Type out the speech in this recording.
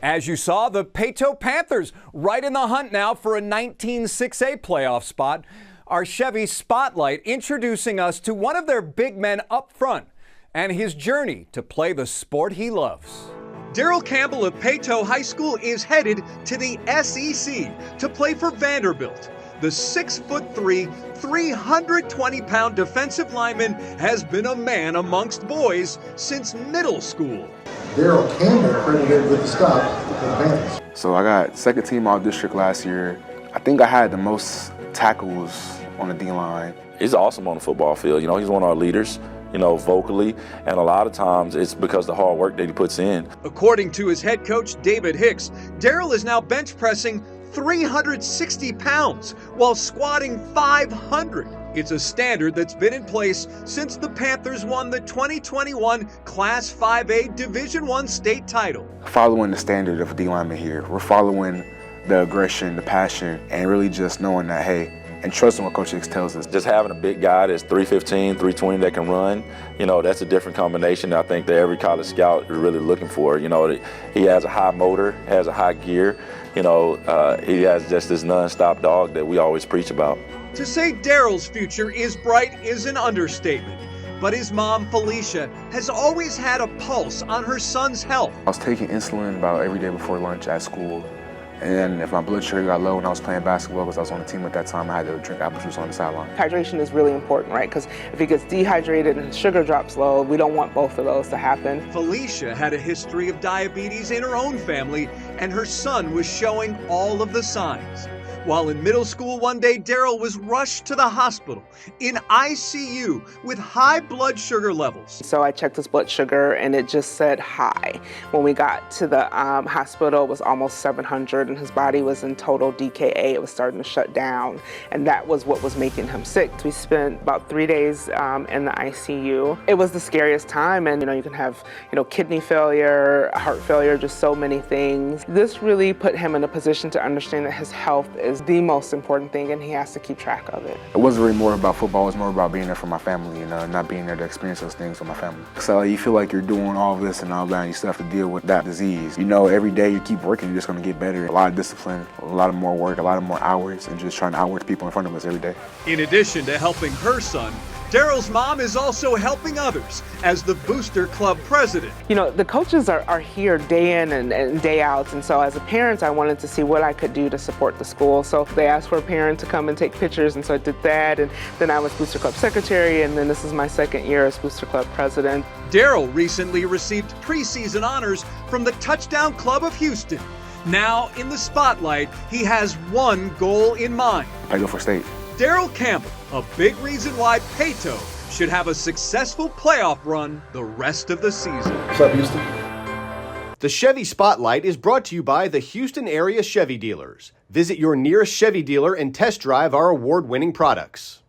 As you saw, the Paetow Panthers right in the hunt now for a 19-6A playoff spot. Our Chevy Spotlight introducing us to one of their big men up front and his journey to play the sport he loves. Daryl Campbell of Paetow High School is headed to the SEC to play for Vanderbilt. The 6'3", 320-pound defensive lineman has been a man amongst boys since middle school. Daryl Campbell credited with the stop for the Panthers. So I got second team all district last year. I think I had the most tackles on the D-line. He's awesome on the football field. You know, he's one of our leaders, you know, vocally, and a lot of times it's because of the hard work that he puts in. According to his head coach, David Hicks, Daryl is now bench pressing 360 pounds while squatting 500. It's a standard that's been in place since the Panthers won the 2021 Class 5A Division I state title. Following the standard of a D-lineman here. We're following the aggression, the passion, and really just knowing that, hey, and trusting what Coach Hicks tells us. Just having a big guy that's 315, 320 that can run, you know, that's a different combination I think that every college scout is really looking for. You know, he has a high motor, has a high gear, you know, he has just this non-stop dog that we always preach about. To say Daryl's future is bright is an understatement, but his mom, Felicia, has always had a pulse on her son's health. I was taking insulin about every day before lunch at school. And then if my blood sugar got low when I was playing basketball, because I was on the team at that time, I had to drink apple juice on the sideline. Hydration is really important, right? Because if he gets dehydrated and his sugar drops low, we don't want both of those to happen. Felicia had a history of diabetes in her own family, and her son was showing all of the signs. While in middle school one day, Daryl was rushed to the hospital in ICU with high blood sugar levels. So I checked his blood sugar and it just said high. When we got to the hospital, it was almost 700 and his body was in total DKA. It was starting to shut down, and that was what was making him sick. We spent about 3 days in the ICU. It was the scariest time, and you can have kidney failure, heart failure, just so many things. This really put him in a position to understand that his health is the most important thing and he has to keep track of it. It wasn't really more about football, it was more about being there for my family and not being there to experience those things with my family. So you feel like you're doing all this and all that and you still have to deal with that disease. Every day you keep working, you're just going to get better. A lot of discipline, a lot of more work, a lot of more hours, and just trying to outwork the people in front of us every day. In addition to helping her son, Daryl's mom is also helping others as the Booster Club president. The coaches are here day in and day out, and so as a parent, I wanted to see what I could do to support the school. So they asked for a parent to come and take pictures, and so I did that, and then I was Booster Club secretary, and then this is my second year as Booster Club president. Daryl recently received preseason honors from the Touchdown Club of Houston. Now in the spotlight, he has one goal in mind. I go for state. Daryl Campbell, a big reason why Paetow should have a successful playoff run the rest of the season. What's up, Houston? The Chevy Spotlight is brought to you by the Houston area Chevy dealers. Visit your nearest Chevy dealer and test drive our award-winning products.